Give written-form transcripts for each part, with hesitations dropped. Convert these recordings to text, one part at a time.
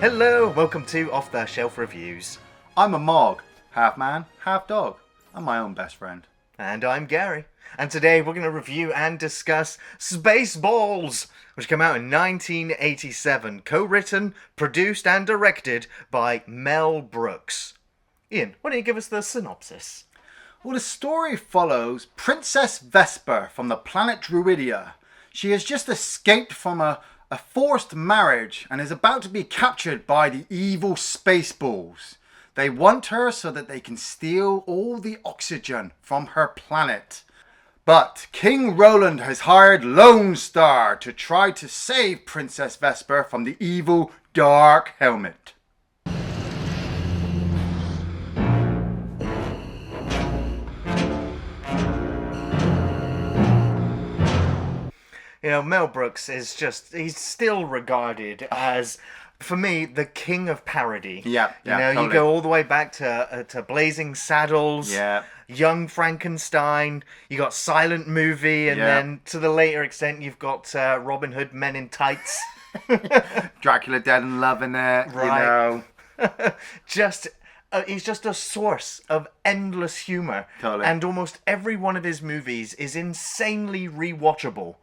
Hello, welcome to Off the Shelf Reviews. I'm a Mog, half man, half dog. I'm my own best friend. And I'm Gary. And today we're going to review and discuss Spaceballs, which came out in 1987, co-written, produced and directed by Mel Brooks. Iain, why don't you give us the synopsis? Well, the story follows Princess Vesper from the planet Druidia. She has just escaped from a forced marriage and is about to be captured by the evil Spaceballs. They want her so that they can steal all the oxygen from her planet. But King Roland has hired Lone Star to try to save Princess Vesper from the evil Dark Helmet. You know, Mel Brooks is he's still regarded as, for me, the king of parody. Yeah, totally. You go all the way back to Blazing Saddles, Young Frankenstein, you got Silent Movie, and then to the later extent you've got Robin Hood Men in Tights. Dracula Dead and Love in it, right. You know. He's just a source of endless humour. Totally. And almost every one of his movies is insanely rewatchable.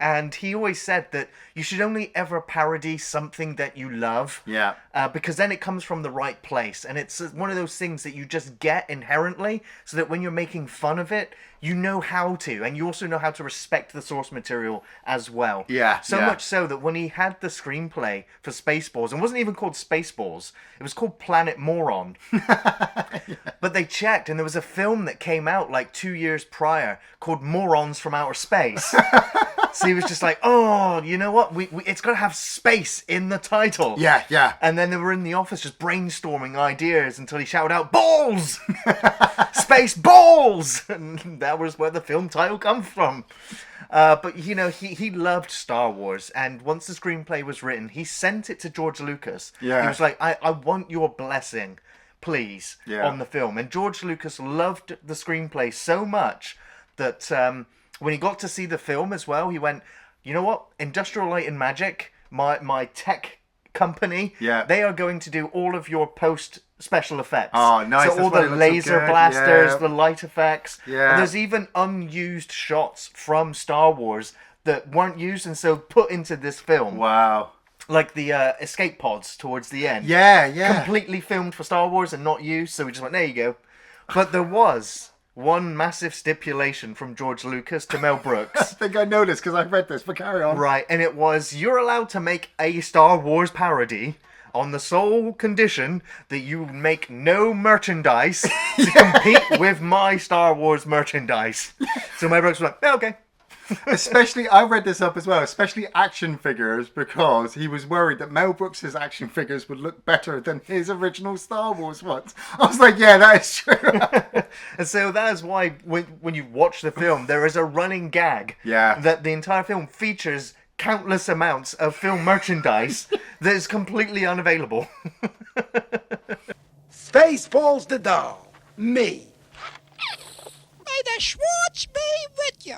And he always said that you should only ever parody something that you love. Yeah. Because then it comes from the right place. And it's one of those things that you just get inherently, so that when you're making fun of it, you know how to. And you also know how to respect the source material as well. Yeah. So much so that when he had the screenplay for Spaceballs, and it wasn't even called Spaceballs, it was called Planet Moron. But they checked, and there was a film that came out like 2 years prior called Morons from Outer Space. So he was just like, oh, you know what? It's got to have space in the title. Yeah. And then they were in the office just brainstorming ideas until he shouted out, balls! Space balls! And that was where the film title comes from. But, you know, he loved Star Wars. And once the screenplay was written, he sent it to George Lucas. Yeah. He was like, I want your blessing, please, on the film. And George Lucas loved the screenplay so much that... when he got to see the film as well, he went, you know what? Industrial Light and Magic, my tech company, they are going to do all of your post special effects. Oh, nice. So all the laser blasters, the light effects. Yeah. And there's even unused shots from Star Wars that weren't used and so put into this film. Wow. Like the escape pods towards the end. Yeah. Completely filmed for Star Wars and not used, so we just went, there you go. But there was... one massive stipulation from George Lucas to Mel Brooks. I think I know this because I've read this, but carry on. Right, and it was, you're allowed to make a Star Wars parody on the sole condition that you make no merchandise to compete with my Star Wars merchandise. So Mel Brooks was like, okay. Especially, I read this up as well, especially action figures, because he was worried that Mel Brooks' action figures would look better than his original Star Wars ones. I was like, yeah, that is true. And so that is why when you watch the film, there is a running gag that the entire film features countless amounts of film merchandise that is completely unavailable. Spaceballs the doll. Me. May the Schwartz be with you.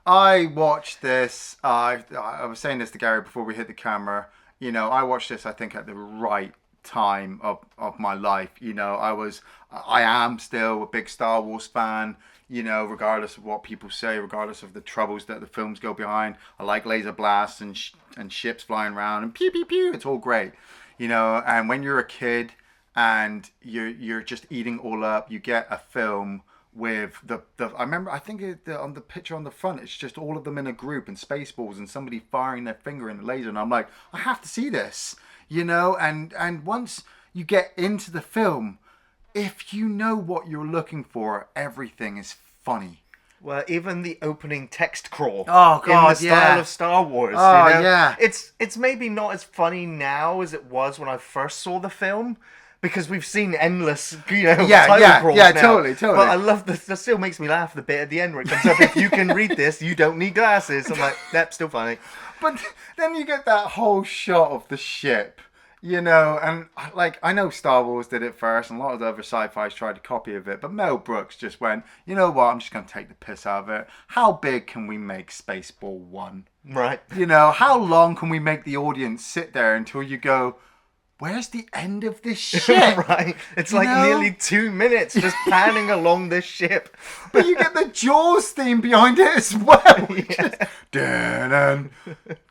I watched this, I was saying this to Gary before we hit the camera, you know, I watched this, I think, at the right time of my life. You know, I am still a big Star Wars fan, you know, regardless of what people say, regardless of the troubles that the films go behind. I like laser blasts and ships flying around and pew, pew, pew. It's all great, you know, and when you're a kid and you're just eating all up, you get a film with I remember, I think on the picture on the front, it's just all of them in a group and Spaceballs and somebody firing their finger in the laser, and I'm like, I have to see this, you know. And once you get into the film, if you know what you're looking for, everything is funny. Well, even the opening text crawl. Oh God, in the style of Star Wars. Oh, you know? yeah. It's maybe not as funny now as it was when I first saw the film. Because we've seen endless, title crawls now. Totally. But I love that still makes me laugh the bit at the end where it comes up, if you can read this, you don't need glasses. I'm like, that's still funny. But then you get that whole shot of the ship, you know, and like, I know Star Wars did it first, and a lot of the other sci-fis tried to copy of it, but Mel Brooks just went, you know what, I'm just going to take the piss out of it. How big can we make Spaceball 1? Right. You know, how long can we make the audience sit there until you go, where's the end of this ship? Right. It's like nearly 2 minutes just panning along this ship. But you get the Jaws theme behind it as well. Dun,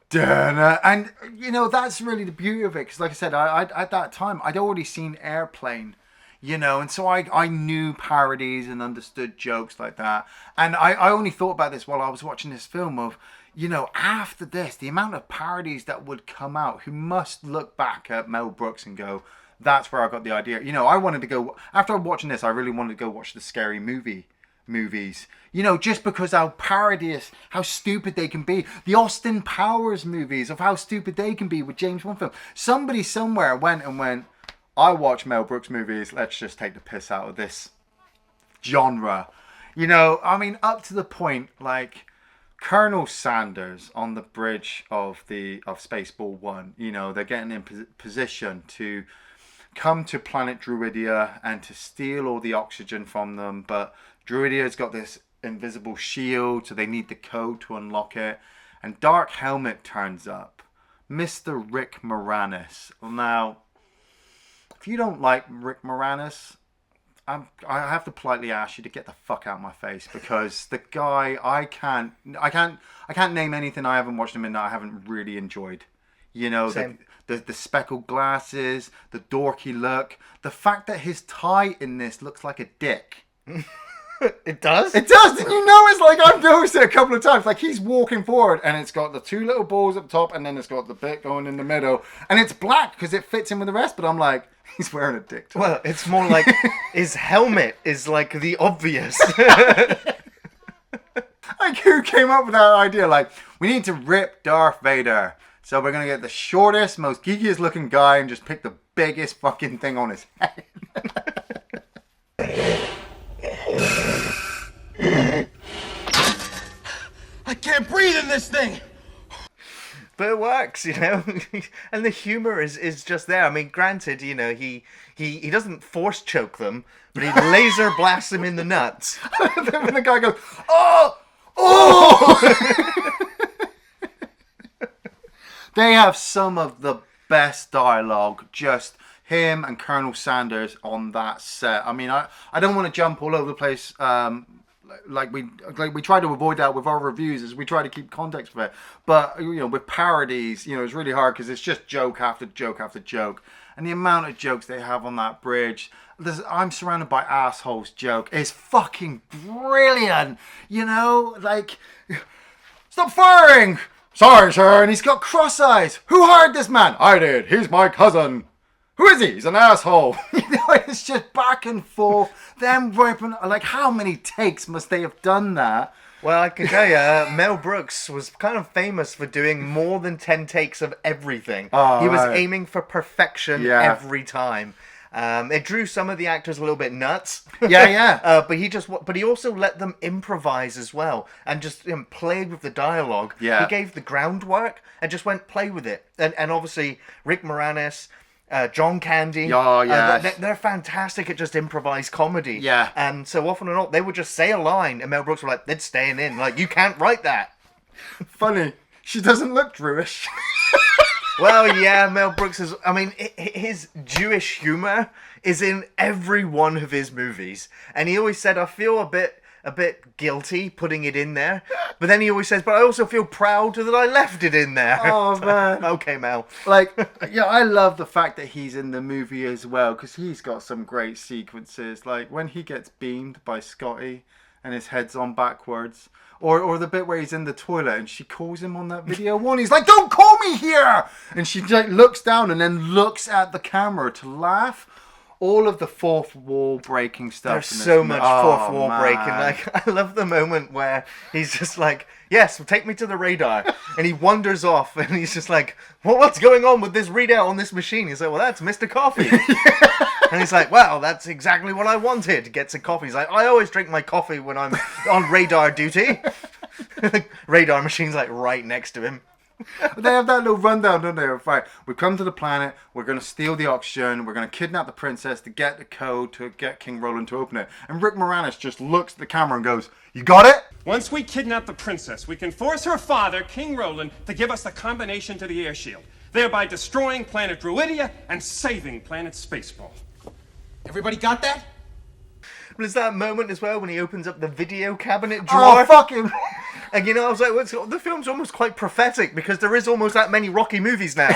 dun. And, you know, that's really the beauty of it. Because, like I said, I at that time, I'd already seen Airplane. You know, and so I knew parodies and understood jokes like that. And I only thought about this while I was watching this film of, you know, after this, the amount of parodies that would come out who must look back at Mel Brooks and go, that's where I got the idea. You know, I wanted to go, after watching this, I really wanted to go watch the Scary movies. You know, just because how parodious, how stupid they can be. The Austin Powers movies of how stupid they can be with James Bond film. Somebody somewhere went, I watch Mel Brooks movies, let's just take the piss out of this genre. You know, I mean, up to the point, like, Colonel Sanders on the bridge of Spaceball 1, you know, they're getting in position to come to planet Druidia and to steal all the oxygen from them, but Druidia's got this invisible shield, so they need the code to unlock it, and Dark Helmet turns up. Mr. Rick Moranis. Now, if you don't like Rick Moranis, I have to politely ask you to get the fuck out of my face, because the guy, I can't name anything I haven't watched him in that I haven't really enjoyed. You know, the speckled glasses, the dorky look, the fact that his tie in this looks like a dick. It does? It does! And you know, it's like, I've noticed it a couple of times. Like, he's walking forward and it's got the two little balls up top and then it's got the bit going in the middle. And it's black because it fits in with the rest. But I'm like, he's wearing a dick tie. Well, it's more like his helmet is like the obvious. Like, who came up with that idea? Like, we need to rip Darth Vader. So we're going to get the shortest, most geekiest looking guy and just pick the biggest fucking thing on his head. I can't breathe in this thing. But it works, you know, and the humor is just there. I mean, granted, you know, he doesn't force choke them, but he laser blasts them in the nuts. And the guy goes, oh! They have some of the best dialogue, just him and Colonel Sanders on that set. I mean, I don't want to jump all over the place. Like we try to avoid that with our reviews, as we try to keep context with it. But, you know, with parodies, you know, it's really hard because it's just joke after joke after joke. And the amount of jokes they have on that bridge, I'm surrounded by assholes joke, is fucking brilliant. You know, like, stop firing! Sorry, sir. And he's got cross eyes. Who hired this man? I did. He's my cousin. Who is he? He's an asshole. You know, it's just back and forth. Them ripping, like, how many takes must they have done that? Well, I can tell you, Mel Brooks was kind of famous for doing more than 10 takes of everything. Oh, he was right. aiming for perfection every time. It drew some of the actors a little bit nuts. Yeah. But he also let them improvise as well, and just played with the dialogue. Yeah. He gave the groundwork and just went play with it. And obviously Rick Moranis, John Candy. Oh, yes. They're fantastic at just improvised comedy. Yeah. And so often or not, they would just say a line, and Mel Brooks were like, "They're staying in. Like, you can't write that." Funny. She doesn't look Jewish. Well, yeah, Mel Brooks is... I mean, his Jewish humor is in every one of his movies. And he always said, I feel a bit guilty putting it in there. But then he always says, but I also feel proud that I left it in there. Oh, man. Okay, Mel. Like, yeah, I love the fact that he's in the movie as well, because he's got some great sequences. Like, when he gets beamed by Scotty and his head's on backwards. Or the bit where he's in the toilet and she calls him on that video one. He's like, "Don't call me here!" And she like looks down and then looks at the camera to laugh. All of the fourth wall breaking stuff. There's so much fourth wall breaking. Like, I love the moment where he's just like, "Yes, well, take me to the radar." And he wanders off and he's just like, "Well, what's going on with this readout on this machine?" He's like, "Well, that's Mr. Coffee." And he's like, "Well, that's exactly what I wanted." Gets a coffee. He's like, "I always drink my coffee when I'm on radar duty." Radar machine's like right next to him. They have that little rundown, don't they? Right, we've come to the planet, we're going to steal the oxygen, we're going to kidnap the princess to get the code to get King Roland to open it. And Rick Moranis just looks at the camera and goes, "You got it?" Once we kidnap the princess, we can force her father, King Roland, to give us the combination to the air shield. thereby destroying planet Druidia and saving planet Spaceball. Everybody got that? There's that moment as well when he opens up the video cabinet drawer. Oh, fucking... And I was like, the film's almost quite prophetic because there is almost that many Rocky movies now.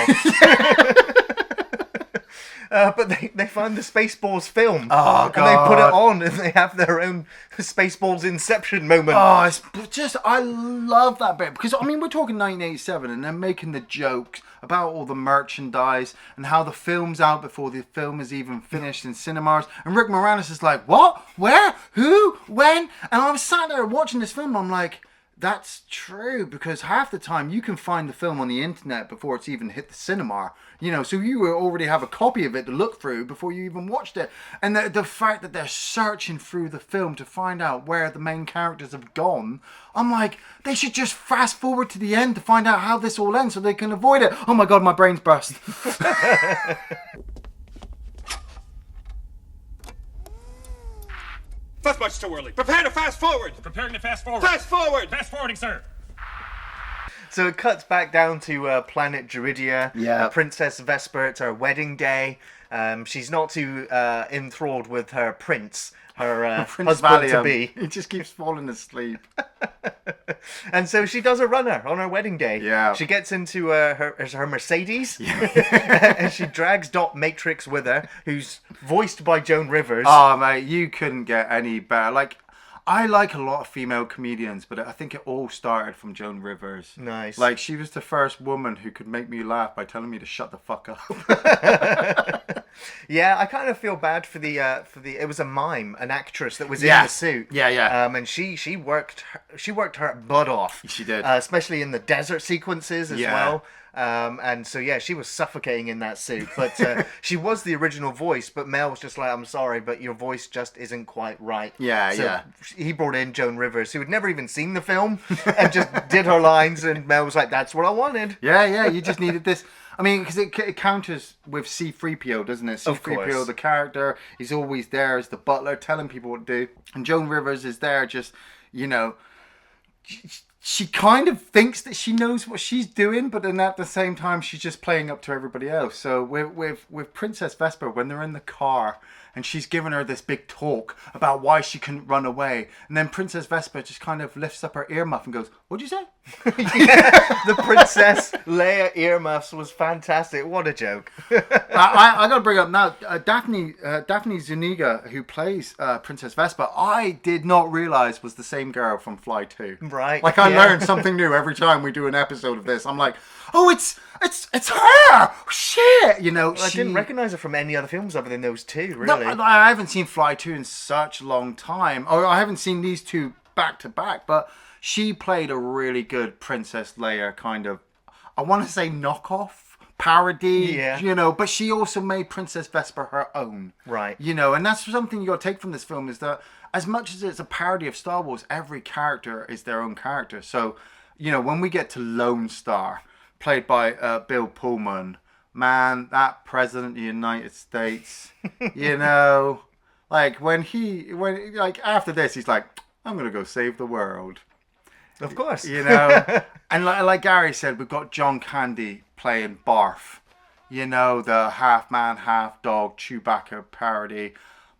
But they find the Spaceballs film. Oh, God. And they put it on and they have their own Spaceballs Inception moment. Oh, it's just, I love that bit. Because, I mean, we're talking 1987 and they're making the jokes about all the merchandise and how the film's out before the film is even finished in cinemas. And Rick Moranis is like, what? Where? Who? When? And I was sat there watching this film. I'm like, that's true, because half the time you can find the film on the internet before it's even hit the cinema, so you already have a copy of it to look through before you even watched it. And the fact that they're searching through the film to find out where the main characters have gone, I'm like, they should just fast forward to the end to find out how this all ends so they can avoid it. Oh my God, my brain's burst. That's much too early. Prepare to fast forward. Preparing to fast forward. Fast forward. Fast forwarding, sir. So it cuts back down to planet Druidia. Yeah. Princess Vesper, it's her wedding day. She's not too enthralled with her prince, her husband-to-be. He just keeps falling asleep. And so she does a runner on her wedding day. Yeah. She gets into her Mercedes. And she drags Dot Matrix with her, who's voiced by Joan Rivers. Oh, mate, you couldn't get any better. Like, I like a lot of female comedians, but I think it all started from Joan Rivers. Nice. Like, she was the first woman who could make me laugh by telling me to shut the fuck up. Yeah, I kind of feel bad for the it was a mime, an actress that was in the suit. Yeah. And she worked her butt off. She did. Especially in the desert sequences as well. And so yeah, she was suffocating in that suit. But she was the original voice, but Mel was just like, I'm sorry, but your voice just isn't quite right. Yeah. He brought in Joan Rivers, who had never even seen the film, and just did her lines, and Mel was like, that's what I wanted. Yeah, you just needed this. I mean, because it counters with C-3PO, doesn't it? Of C-3PO, course. the character, he's always there as the butler, telling people what to do. And Joan Rivers is there just, she kind of thinks that she knows what she's doing, but then at the same time, she's just playing up to everybody else. So with Princess Vesper, when they're in the car, and she's giving her this big talk about why she couldn't run away. And then Princess Vesper just kind of lifts up her earmuff and goes, what'd you say? The Princess Leia earmuffs was fantastic. What a joke. I got to bring up now, Daphne Zuniga, who plays Princess Vesper, I did not realize was the same girl from Fly 2. Right. Like, I learn something new every time we do an episode of this. I'm like, oh, it's her! Shit! I didn't recognize her from any other films other than those two, really. No, I haven't seen Fly 2 in such a long time. Or I haven't seen these two back to back, but she played a really good Princess Leia kind of, I want to say knockoff, parody, but she also made Princess Vesper her own. Right. And that's something you got to take from this film, is that as much as it's a parody of Star Wars, every character is their own character. So, when we get to Lone Star, played by Bill Pullman, man, that president of the United States, like when after this, he's like, I'm going to go save the world. Of course. And like Gary said, we've got John Candy playing Barf, the half man, half dog Chewbacca parody.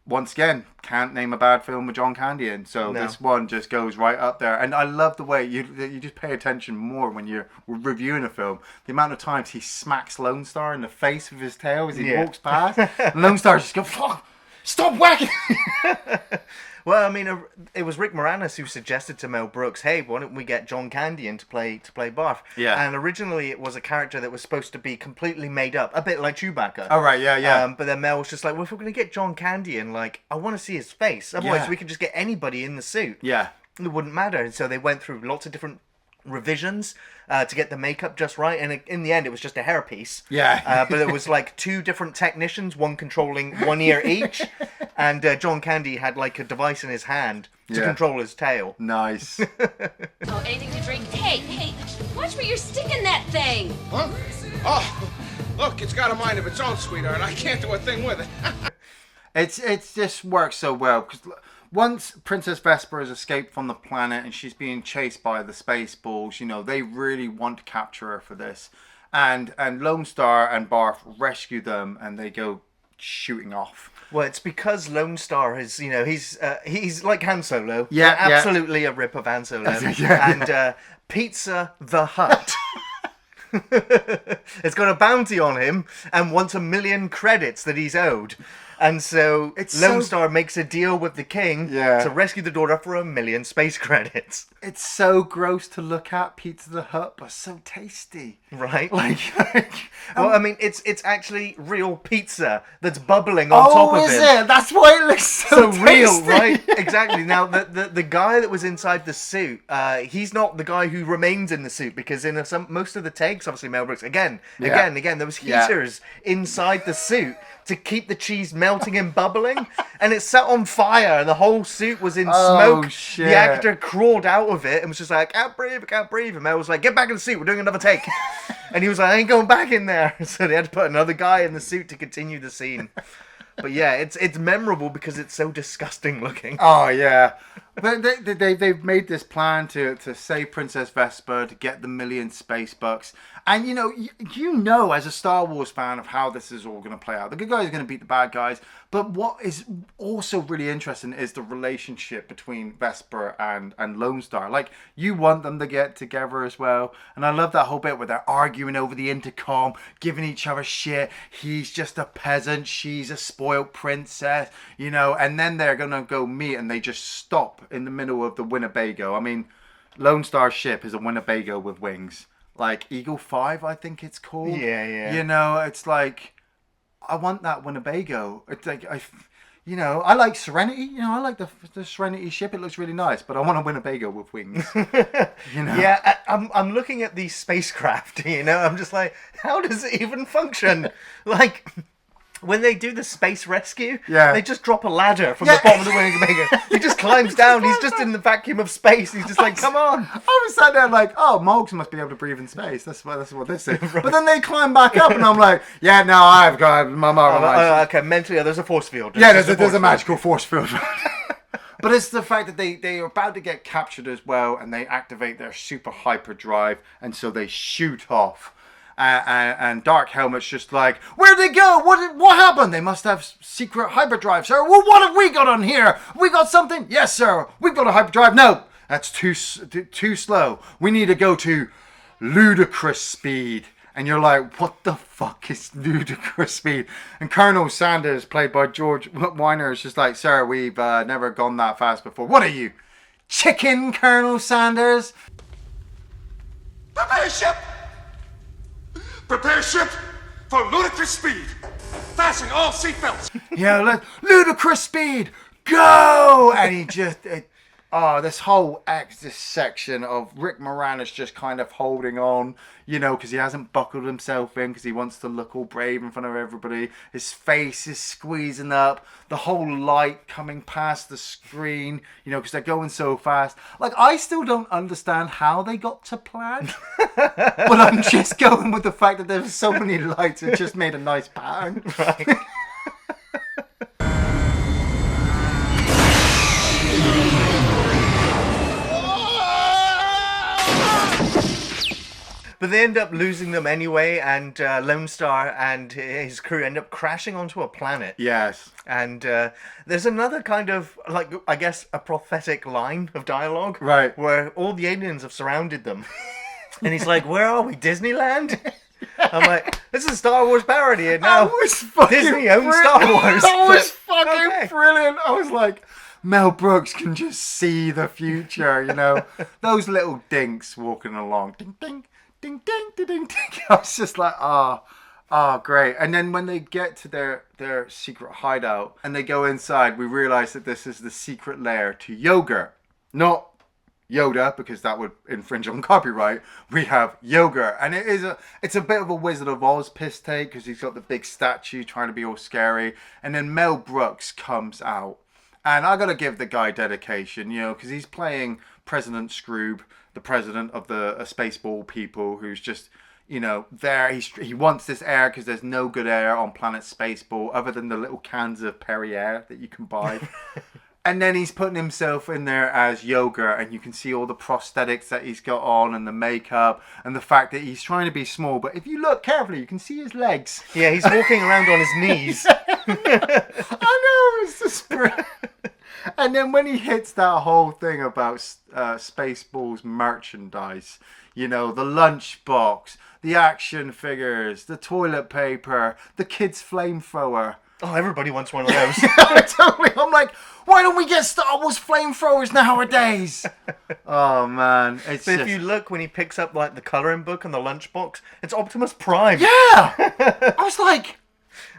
Once again, can't name a bad film with John Candy in, so this one just goes right up there. And I love the way you just pay attention more when you're reviewing a film. The amount of times he smacks Lone Star in the face with his tail as he walks past. And Lone Star just goes, fuck, stop whacking. Well, I mean, it was Rick Moranis who suggested to Mel Brooks, hey, why don't we get John Candy in to play Barf? Yeah. And originally it was a character that was supposed to be completely made up, a bit like Chewbacca. Oh, right, yeah. But then Mel was just like, well, if we're going to get John Candy in, I want to see his face. Otherwise, we could just get anybody in the suit. Yeah. It wouldn't matter. And so they went through lots of different revisions to get the makeup just right, and in the end it was just a hairpiece. But it was like two different technicians, one controlling one ear each, and John Candy had like a device in his hand to control his tail. Nice. Oh, anything to drink? Hey, watch where you're sticking that thing. Huh? Oh, look, it's got a mind of its own, sweetheart. I can't do a thing with it. It just works so well, because once Princess Vesper has escaped from the planet and she's being chased by the Spaceballs, they really want to capture her for this. and Lone Star and Barf rescue them, and they go shooting off. Well, it's because Lone Star is, he's like Han Solo. Yeah, absolutely a rip of Han Solo. And Pizza the Hutt has got a bounty on him and wants 1 million credits that he's owed. And so Lone Star makes a deal with the king to rescue the daughter for 1 million space credits. It's so gross to look at, Pizza the Hutt, but so tasty. Right? Well, I mean, it's actually real pizza that's bubbling on top of it. Oh, is it? That's why it looks so real, tasty. right? Exactly. Now, the guy that was inside the suit, he's not the guy who remains in the suit, because in most of the takes, obviously Mel Brooks, again, there was heaters inside the suit to keep the cheese melting and bubbling, and it set on fire, and the whole suit was in smoke. Shit. The actor crawled out of it and was just like, I can't breathe. And Mel was like, get back in the suit, we're doing another take. And he was like, I ain't going back in there. So they had to put another guy in the suit to continue the scene. But yeah, it's memorable because it's so disgusting looking. Oh yeah, but they've made this plan to save Princess Vespa, to get the 1 million space bucks, and you know as a Star Wars fan of how this is all going to play out. The good guys are going to beat the bad guys, but what is also really interesting is the relationship between Vespa and Lone Star. Like, you want them to get together as well, and I love that whole bit where they're arguing over the intercom, giving each other shit. He's just a peasant, she's a spoiled princess, and then they're gonna go meet, and they just stop in the middle of the Winnebago. I mean, Lone Star's ship is a Winnebago with wings, like Eagle 5, I think it's called. Yeah. It's like, I want that Winnebago. It's like I like Serenity. I like the Serenity ship. It looks really nice, but I want a Winnebago with wings. Yeah, I'm looking at these spacecraft. I'm just like, how does it even function? Like, when they do the space rescue, they just drop a ladder from the bottom of the Winnebago. He just climbs down. He's just in the vacuum of space. He's just like, come on. I was sat there like, oh, Mogs must be able to breathe in space. That's what this is. Right. But then they climb back up, and I'm like, yeah, no, I've got my mom. Okay, mentally, there's a force field. There's a magical force field. But it's the fact that they are about to get captured as well, and they activate their super hyperdrive, and so they shoot off. And Dark Helmet's just like, where'd they go? What happened? They must have secret hyperdrive, sir. Well, what have we got on here? We got something? Yes, sir. We've got a hyperdrive. No, that's too slow. We need to go to ludicrous speed. And you're like, what the fuck is ludicrous speed? And Colonel Sanders, played by George Weiner, is just like, sir, we've never gone that fast before. What are you, chicken, Colonel Sanders? Prepare ship! Prepare ship for ludicrous speed. Fasten all seatbelts. Ludicrous speed, go! And he just, this whole this section of Rick Moranis just kind of holding on, because he hasn't buckled himself in, because he wants to look all brave in front of everybody. His face is squeezing up, the whole light coming past the screen, because they're going so fast. Like, I still don't understand how they got to plan, but I'm just going with the fact that there's so many lights, it just made a nice pattern. Right. But they end up losing them anyway, and Lone Star and his crew end up crashing onto a planet. Yes. And there's another kind of, like, I guess, a prophetic line of dialogue. Right. Where all the aliens have surrounded them. And he's like, where are we, Disneyland? I'm like, this is a Star Wars parody, and now Disney owns Star Wars. That was fucking brilliant. I was like, Mel Brooks can just see the future, Those little dinks walking along. Ding, ding. Ding, ding, ding, ding, ding. I was just like, great. And then when they get to their secret hideout and they go inside, we realize that this is the secret lair to yogurt. Not Yoda, because that would infringe on copyright. We have yogurt. And it's a bit of a Wizard of Oz piss take, because he's got the big statue trying to be all scary. And then Mel Brooks comes out. And I got to give the guy dedication, because he's playing President Scroob, the president of the Spaceball people, who's just, there. He wants this air because there's no good air on planet Spaceball other than the little cans of Perrier that you can buy. And then he's putting himself in there as Yogurt, and you can see all the prosthetics that he's got on and the makeup and the fact that he's trying to be small. But if you look carefully, you can see his legs. Yeah, he's walking around on his knees. I know, it's just brilliant. And then when he hits that whole thing about Spaceballs merchandise, you know, the lunchbox, the action figures, the toilet paper, the kid's flamethrower. Oh, everybody wants one of those. Totally. I'm like, why don't we get Star Wars flamethrowers nowadays? Oh, man. It's So if you look, when he picks up like the colouring book and the lunchbox, it's Optimus Prime. Yeah! I was like...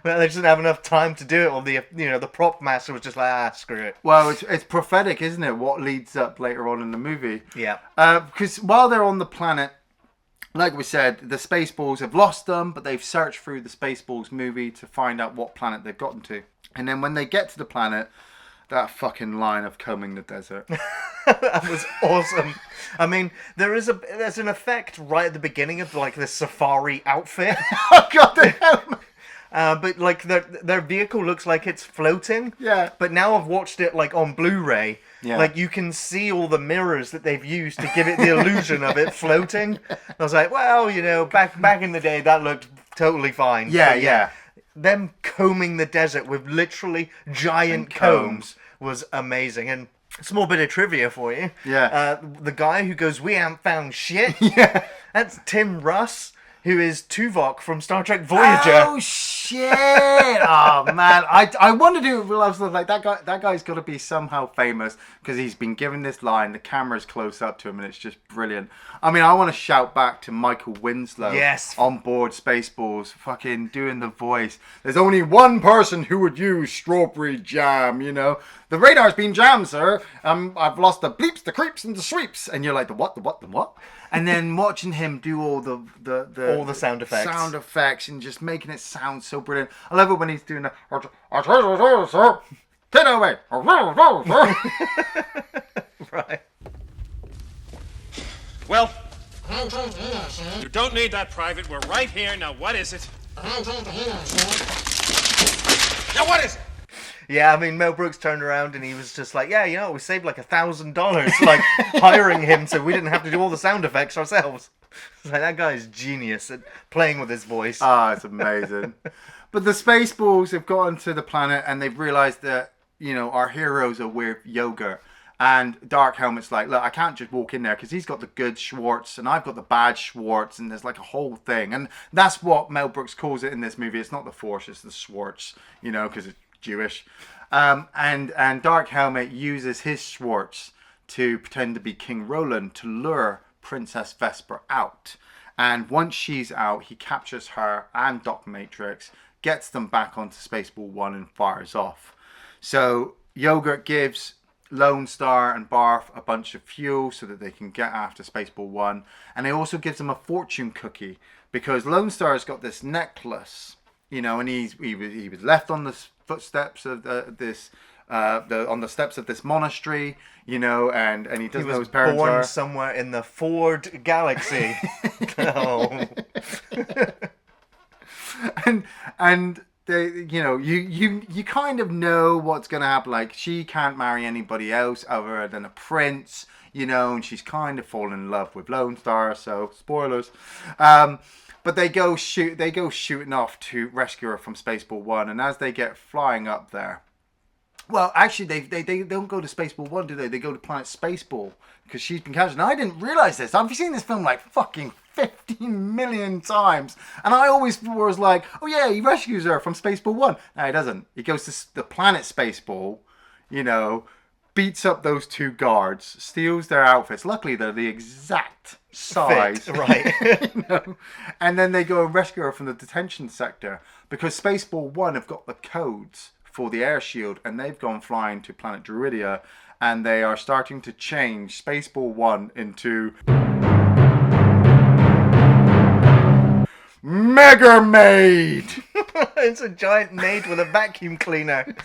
Well, they just didn't have enough time to do it, or the prop master was just like, screw it. Well, it's prophetic, isn't it? What leads up later on in the movie. Yeah. Because while they're on the planet, like we said, the Spaceballs have lost them, but they've searched through the Spaceballs movie to find out what planet they've gotten to. And then when they get to the planet, that fucking line of combing the desert. That was awesome. I mean, there's an effect right at the beginning of like this safari outfit. Oh, God, the helmet. But like their vehicle looks like it's floating. Yeah. But now I've watched it like on Blu-ray. Yeah. Like you can see all the mirrors that they've used to give it the illusion of it floating. I was like, well, back in the day that looked totally fine. Yeah, But yeah. Them combing the desert with literally giant combs was amazing. And a small bit of trivia for you. Yeah. The guy who goes, "We ain't found shit." Yeah. That's Tim Russ, who is Tuvok from Star Trek Voyager. Oh shit! Oh man, I wanted to realize like that guy's got to be somehow famous because he's been given this line. The camera's close up to him, and it's just brilliant. I mean, I want to shout back to Michael Winslow. Yes. On board Spaceballs, fucking doing the voice. There's only one person who would use strawberry jam. You know, the radar's been jammed, sir. I've lost the bleeps, the creeps, and the sweeps. And you're like, the what? And then watching him do all the All the sound effects. And just making it sound so brilliant. I love it when he's doing the get away. Right. Well, you don't need that, Private. We're right here. Now, what is it? Now, what is it? Yeah, I mean, Mel Brooks turned around and he was just like, yeah, we saved like $1,000, like hiring him so we didn't have to do all the sound effects ourselves. It's like, that guy's genius at playing with his voice. Ah, it's amazing. But the Spaceballs have gotten to the planet and they've realized that, our heroes are with Yogurt. And Dark Helmet's like, look, I can't just walk in there because he's got the good Schwartz and I've got the bad Schwartz, and there's like a whole thing. And that's what Mel Brooks calls it in this movie. It's not the Force, it's the Schwartz, because it's Jewish. And Dark Helmet uses his Schwartz to pretend to be King Roland to lure Princess Vesper out. And once she's out, he captures her and Doc Matrix, gets them back onto Spaceball 1 and fires off. So Yogurt gives Lone Star and Barf a bunch of fuel so that they can get after Spaceball 1. And he also gives them a fortune cookie because Lone Star's got this necklace, and he was left on the footsteps of on the steps of this monastery, and he doesn't know his parents born are. somewhere in the Ford galaxy. Oh. and they, you kind of know what's going to happen. Like, she can't marry anybody else other than a prince, and she's kind of fallen in love with Lone Star. So spoilers. But they go shooting off to rescue her from Spaceball 1, and as they get flying up there, well, actually they don't go to Spaceball 1, do they? They go to Planet Spaceball because she's been captured. And I didn't realize this. I've seen this film like fucking 15 million times, and I always was like, oh yeah, he rescues her from Spaceball 1. No, he doesn't. He goes to the Planet Spaceball, beats up those two guards, steals their outfits. Luckily, they're the exact size. Fit, right. And then they go and rescue her from the detention sector because Spaceball 1 have got the codes for the air shield and they've gone flying to planet Druidia, and they are starting to change Spaceball 1 into Mega Maid. It's a giant maid with a vacuum cleaner,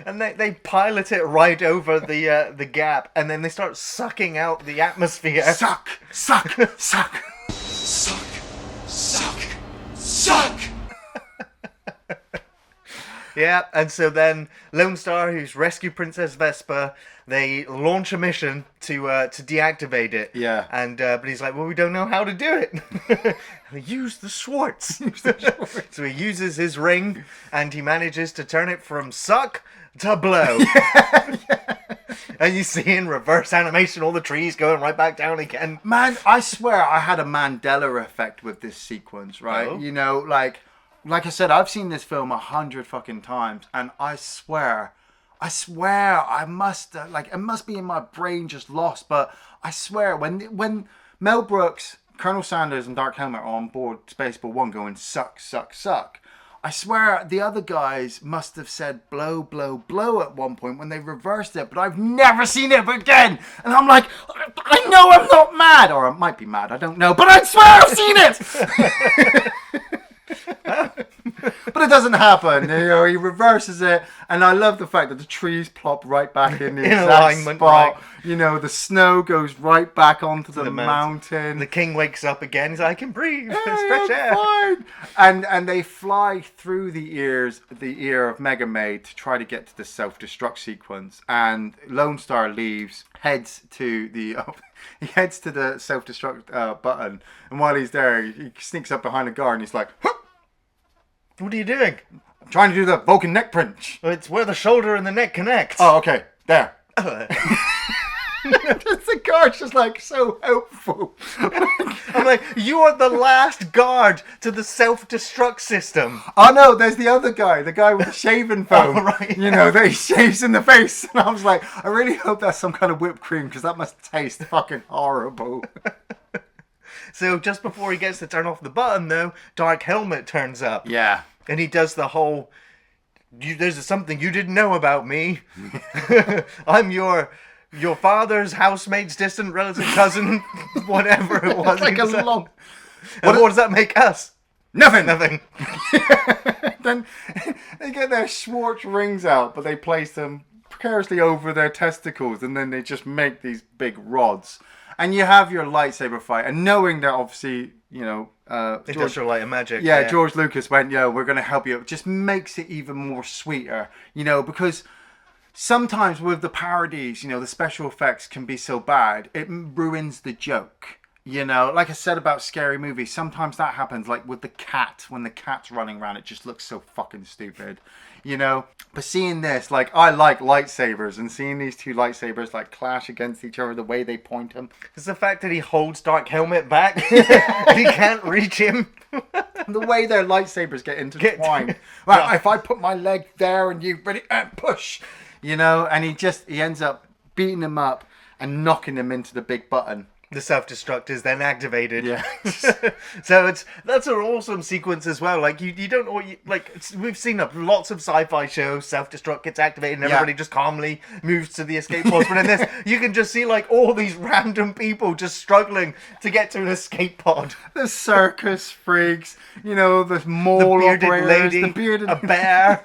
and they pilot it right over the gap, and then they start sucking out the atmosphere. Suck, suck, suck, suck, suck, suck. Yeah, and so then Lone Star, who's rescued Princess Vespa, they launch a mission to deactivate it. Yeah. And but he's like, well, we don't know how to do it. Use the Schwartz. So he uses his ring, and he manages to turn it from suck to blow. And you see in reverse animation all the trees going right back down again. Man, I swear I had a Mandela effect with this sequence, right? Oh. You know, like I said, I've seen this film 100 fucking times, and I swear I must it must be in my brain just lost, but I swear when Mel Brooks, Colonel Sanders, and Dark Helmet are on board Spaceball 1 going suck, suck, suck, I swear the other guys must have said blow, blow, blow at one point when they reversed it, but I've never seen it again. And I'm like, I know I'm not mad, or I might be mad, I don't know, but I swear I've seen it! But it doesn't happen. You know, he reverses it, and I love the fact that the trees plop right back in the exact alignment, spot. right. You know, the snow goes right back onto the mountain. The king wakes up again. He's like, I can breathe. It's Hey, fresh air. I'm fine. And they fly through the ear of Mega Maid to try to get to the self-destruct sequence. And Lone Star heads to the self-destruct button. And while he's there, he sneaks up behind a guard and he's like, "Huh! What are you doing? I'm trying to do the Vulcan neck punch." It's where the shoulder and the neck connect. Oh, okay, there. The guard's just like so helpful. I'm like, you are the last guard to the self-destruct system. Oh no, there's the other guy, the guy with the shaving foam. Oh, right. You know, that he shaves in the face. And I was like, I really hope that's some kind of whipped cream, because that must taste fucking horrible. So just before he gets to turn off the button, though, Dark Helmet turns up. Yeah. And he does the whole, there's something you didn't know about me. I'm your father's housemate's distant relative cousin, whatever it was. Like a long... And what does that make us? Nothing. Nothing. Then they get their Schwartz rings out, but they place them precariously over their testicles, and then they just make these big rods. And you have your lightsaber fight, and knowing that obviously, you know, Industrial Light and Magic. yeah, George Lucas went, "Yo, we're going to help you." It just makes it even more sweeter, you know, because sometimes with the parodies, you know, the special effects can be so bad, it ruins the joke. You know, like I said about scary movies, sometimes that happens, like with the cat, when the cat's running around, it just looks so fucking stupid, you know? But seeing this, like, I like lightsabers, and seeing these two lightsabers, like, clash against each other, the way they point them. It's the fact that he holds Dark Helmet back, and he can't reach him. The way their lightsabers get intertwined. Well, if I put my leg there and you ready, push, you know? And he ends up beating him up and knocking him into the big button. The self-destruct is then activated. Yeah. So that's an awesome sequence as well. Like you don't know what we've seen lots of sci-fi shows. Self-destruct gets activated and everybody just calmly moves to the escape pods. But in this, you can just see like all these random people just struggling to get to an escape pod. The circus freaks, you know, the mall The bearded operators, lady, the bearded a bear.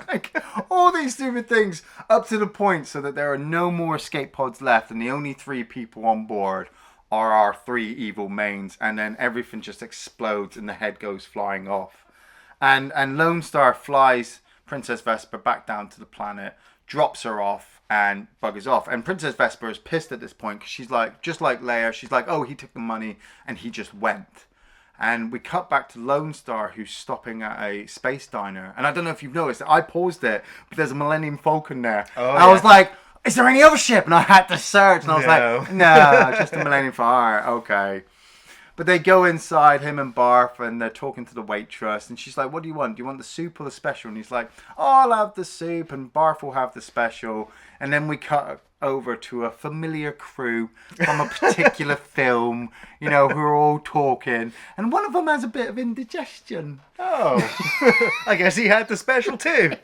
like all these stupid things, up to the point so that there are no more escape pods left, and the only 3 people on board are our 3 evil mains, and then everything just explodes and the head goes flying off. And Lone Star flies Princess Vespa back down to the planet, drops her off, and buggers off. And Princess Vespa is pissed at this point because she's like, just like Leia, she's like, oh, he took the money and he just went. And we cut back to Lone Star, who's stopping at a space diner. And I don't know if you've noticed, I paused it, but there's a Millennium Falcon there. Oh, I was like, is there any other ship? And I had to search, and I was No. like, no, just a Millennium Falcon. All right, okay. But they go inside, him and Barf, and they're talking to the waitress. And she's like, what do you want? Do you want the soup or the special? And he's like, oh, I'll have the soup, and Barf will have the special. And then we cut over to a familiar crew from a particular film, you know, who are all talking. And one of them has a bit of indigestion. Oh, I guess he had the special too.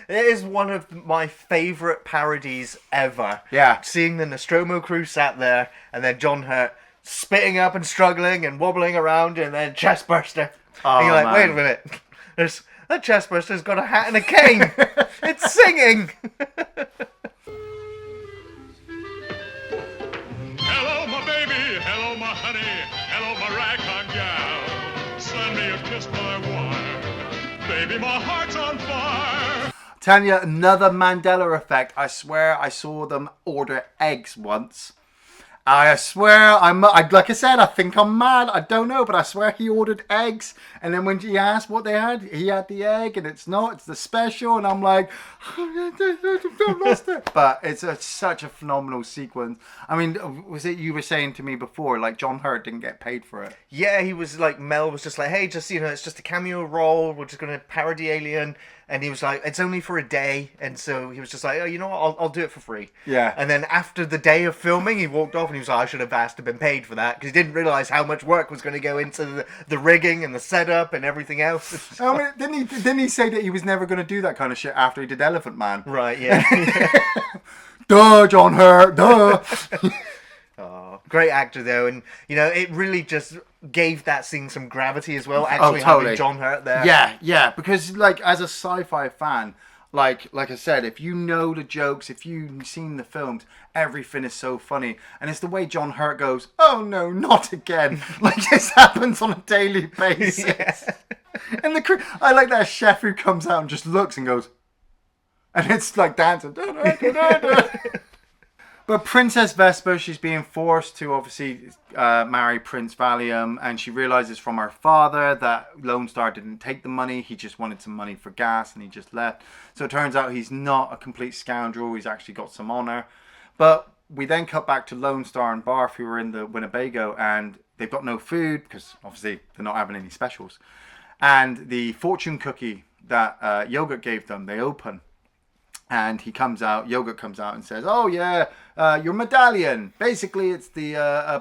It is one of my favourite parodies ever. Yeah. Seeing the Nostromo crew sat there, and then John Hurt spitting up and struggling and wobbling around, and then chestburster. Oh, and you're like, man. wait a minute. That chestburster's got a hat and a cane. It's singing. Hello, my baby. Hello, my honey. Hello, my ragtime gal. Send me a kiss, my wire. baby, my heart's on fire. Tanya, another Mandela effect. I swear I saw them order eggs once. I swear, like I said, I think I'm mad. I don't know, but I swear he ordered eggs. And then when he asked what they had, he had the egg, and it's the special. And I'm like, I lost it. But it's such a phenomenal sequence. I mean, was it you were saying to me before, like John Hurt didn't get paid for it? Yeah, he was like, Mel was just like, hey, just, it's just a cameo role. We're just going to parody Alien. And he was like, it's only for a day. And so he was just like, oh, you know what? I'll do it for free. Yeah. And then after the day of filming, he walked off and he was like, I should have asked to have been paid for that. Because he didn't realise how much work was going to go into the rigging and the setup and everything else. I mean, didn't he say that he was never going to do that kind of shit after he did Elephant Man? Right, yeah. Duh, John Hurt, duh. Oh, great actor, though. And, it really just gave that scene some gravity as well. Actually having John Hurt there. Yeah, because like as a sci-fi fan, like I said, if you know the jokes, if you've seen the films, everything is so funny. And it's the way John Hurt goes, oh no, not again. Like this happens on a daily basis. Yeah. And I like that chef who comes out and just looks and goes, and it's like dancing. But Princess Vespa, she's being forced to obviously marry Prince Valium, and she realizes from her father that Lone Star didn't take the money. He just wanted some money for gas, and he just left. So it turns out he's not a complete scoundrel. He's actually got some honor. But we then cut back to Lone Star and Barf, who are in the Winnebago, and they've got no food because obviously they're not having any specials. And the fortune cookie that Yogurt gave them, they open. And Yogurt comes out and says, oh yeah, your medallion. Basically, it's the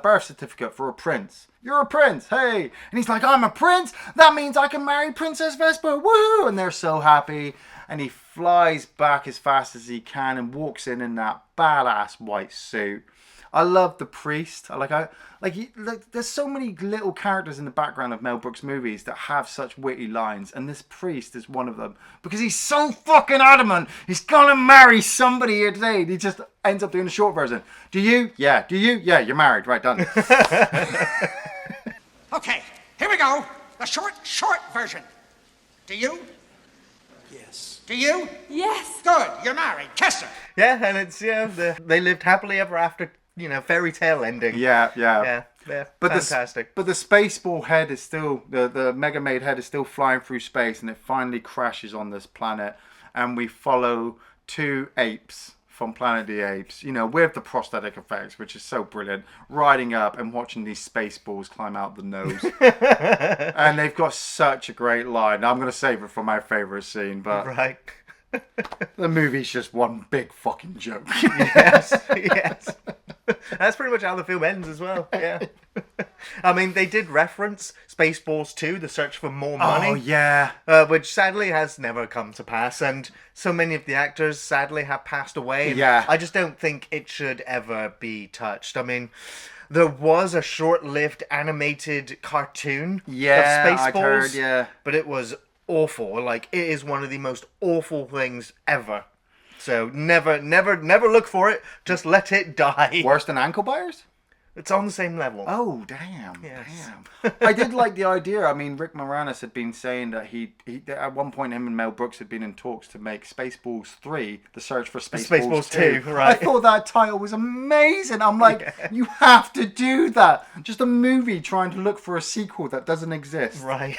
birth certificate for a prince. You're a prince, hey. And he's like, I'm a prince? That means I can marry Princess Vespa, woohoo! And they're so happy. And he flies back as fast as he can and walks in that badass white suit. I love the priest. There's so many little characters in the background of Mel Brooks movies that have such witty lines, and this priest is one of them because he's so fucking adamant he's gonna marry somebody here today. And he just ends up doing the short version. Do you? Yeah. Do you? Yeah. You're married. Right. Done. Okay, here we go. The short version. Do you? Yes. Do you? Yes. Good. You're married. Kiss her. Yeah, and it's, they lived happily ever after, fairy tale ending. Yeah. But fantastic. But the Spaceball head is still, the Mega Maid head is still flying through space, and it finally crashes on this planet, and we follow two apes from Planet of the Apes, with the prosthetic effects, which is so brilliant, riding up and watching these Spaceballs climb out the nose. And they've got such a great line. I'm going to save it for my favourite scene, but right. The movie's just one big fucking joke. Yes. That's pretty much how the film ends as well. Yeah. I mean, they did reference Spaceballs 2, The Search for More Money. Oh, yeah. Which sadly has never come to pass. And so many of the actors sadly have passed away. Yeah. I just don't think it should ever be touched. I mean, there was a short-lived animated cartoon of Spaceballs. I'd heard, yeah. But it was awful. Like, it is one of the most awful things ever. So never look for it. Just let it die. Worse than ankle biters? It's on the same level. Oh, damn. Yes. Damn. I did like the idea. I mean, Rick Moranis had been saying that he at one point, him and Mel Brooks had been in talks to make Spaceballs 3, The Search for Spaceballs 2. Right. I thought that title was amazing. I'm like, You have to do that. Just a movie trying to look for a sequel that doesn't exist. Right.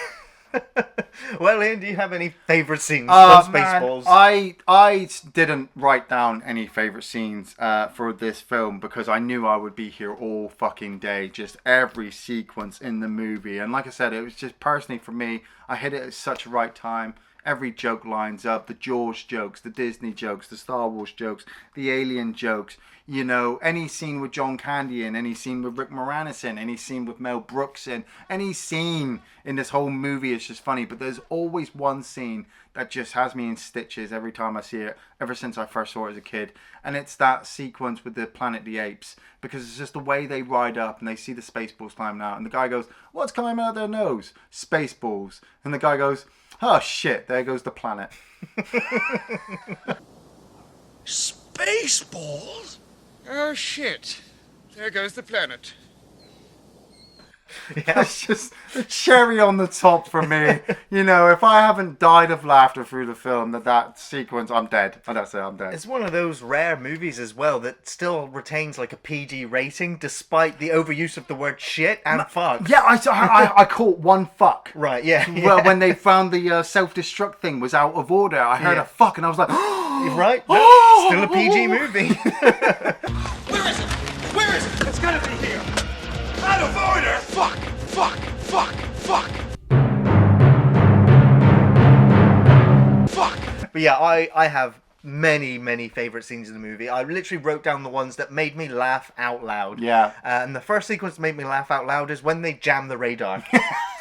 Well, Iain, do you have any favourite scenes from Spaceballs? I didn't write down any favourite scenes for this film because I knew I would be here all fucking day. Just every sequence in the movie. And like I said, it was just personally for me, I hit it at such a right time. Every joke lines up. The Jaws jokes, the Disney jokes, the Star Wars jokes, the Alien jokes. Any scene with John Candy in, any scene with Rick Moranis in, any scene with Mel Brooks in, any scene in this whole movie is just funny. But there's always one scene that just has me in stitches every time I see it, ever since I first saw it as a kid. And it's that sequence with the Planet of the Apes, because it's just the way they ride up and they see the Spaceballs climbing out. And the guy goes, what's coming out of their nose? Spaceballs. And the guy goes, oh shit, there goes the planet. Spaceballs? Oh, shit. There goes the planet. It's just a cherry on the top for me. You know, if I haven't died of laughter through the film, that sequence, I'm dead. I don't say I'm dead. It's one of those rare movies as well that still retains like a PG rating despite the overuse of the word shit and fuck. Yeah, I caught one fuck. Right, yeah. Well, when they found the self-destruct thing was out of order, I heard a fuck and I was like, right? No, still a PG movie. Where is it? Where is it? It's gotta be here. Out of order! Fuck! Fuck! Fuck! Fuck! Fuck! But yeah, I have many favorite scenes in the movie. I literally wrote down the ones that made me laugh out loud. Yeah. And the first sequence that made me laugh out loud is when they jam the radar.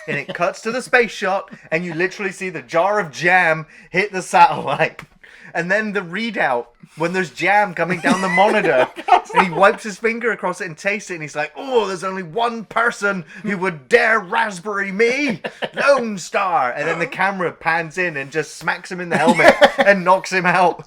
And it cuts to the space shot, and you literally see the jar of jam hit the satellite. And then the readout, when there's jam coming down the monitor, and he wipes his finger across it and tastes it, and he's like, oh, there's only one person who would dare raspberry me, Lone Star. And then the camera pans in and just smacks him in the helmet and knocks him out.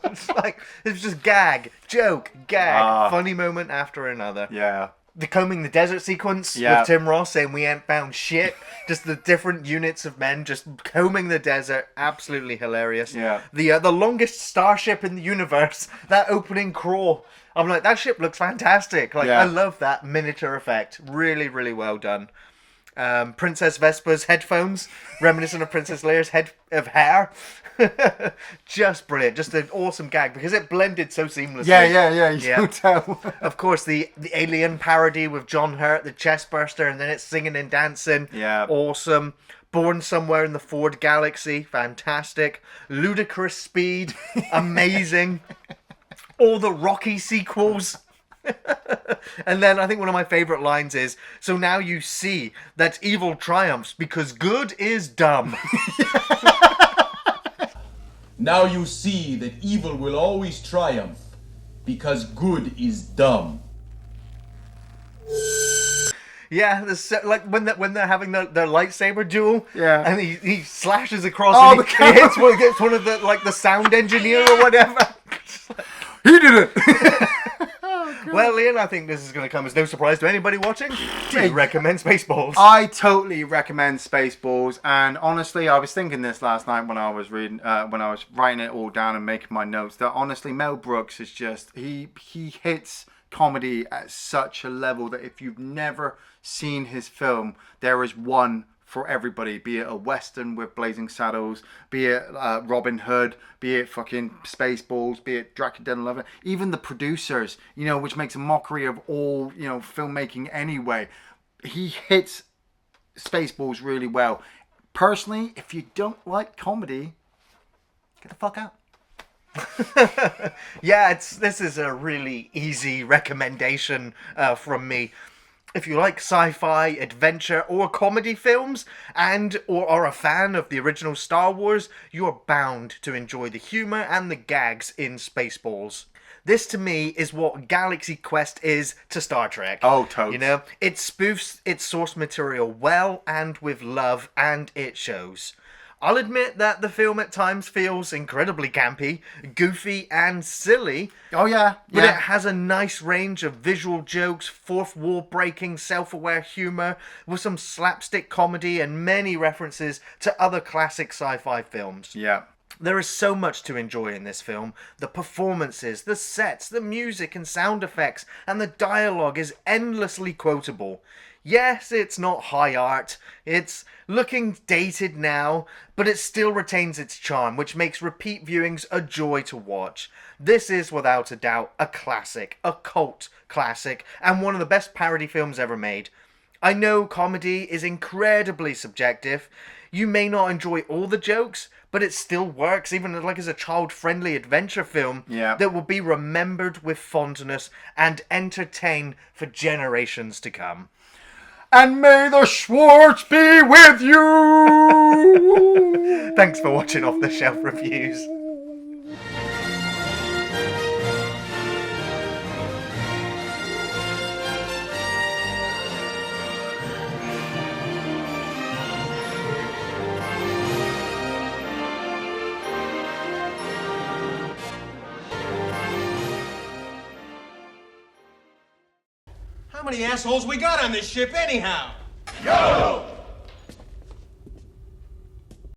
It's just gag, joke, gag, funny moment after another. Yeah. The combing the desert sequence with Tim Ross saying we ain't found shit. Just the different units of men just combing the desert. Absolutely hilarious. Yeah. The longest starship in the universe. That opening crawl. I'm like, that ship looks fantastic. Like, I love that miniature effect. Really, really well done. Princess Vespa's headphones, reminiscent of Princess Leia's head of hair. Just brilliant. Just an awesome gag because it blended so seamlessly. Yeah. You can tell. Of course, the Alien parody with John Hurt, the chest burster, and then it's singing and dancing. Yeah. Awesome. Born Somewhere in the Ford Galaxy. Fantastic. Ludicrous speed. Amazing. All the Rocky sequels. And then I think one of my favourite lines is, so now you see that evil triumphs because good is dumb. Now you see that evil will always triumph because good is dumb. Yeah, like when they're having their lightsaber duel, and he slashes across and he gets one of the the sound engineer or whatever. He did it. Well, Iain, I think this is going to come as no surprise to anybody watching. Do you recommend Spaceballs? I totally recommend Spaceballs, and honestly, I was thinking this last night when I was reading, when I was writing it all down and making my notes. That honestly, Mel Brooks is just he hits comedy at such a level that if you've never seen his film, there is one for everybody, be it a Western with Blazing Saddles, be it Robin Hood, be it fucking Spaceballs, be it Dracula 11, even the producers, which makes a mockery of all, filmmaking anyway. He hits Spaceballs really well. Personally, if you don't like comedy, get the fuck out. Yeah, this is a really easy recommendation from me. If you like sci-fi, adventure, or comedy films, or are a fan of the original Star Wars, you are bound to enjoy the humour and the gags in Spaceballs. This, to me, is what Galaxy Quest is to Star Trek. Oh, totally. It spoofs its source material well and with love, and it shows. I'll admit that the film at times feels incredibly campy, goofy, and silly. Oh, yeah. But it has a nice range of visual jokes, fourth wall breaking, self-aware humour, with some slapstick comedy and many references to other classic sci-fi films. Yeah. There is so much to enjoy in this film. The performances, the sets, the music and sound effects, and the dialogue is endlessly quotable. Yes, it's not high art, it's looking dated now, but it still retains its charm, which makes repeat viewings a joy to watch. This is, without a doubt, a classic, a cult classic, and one of the best parody films ever made. I know comedy is incredibly subjective. You may not enjoy all the jokes, but it still works, even as a child-friendly adventure film that will be remembered with fondness and entertain for generations to come. And may the Schwartz be with you! Thanks for watching Off the Shelf Reviews. How many assholes we got on this ship anyhow? Yo!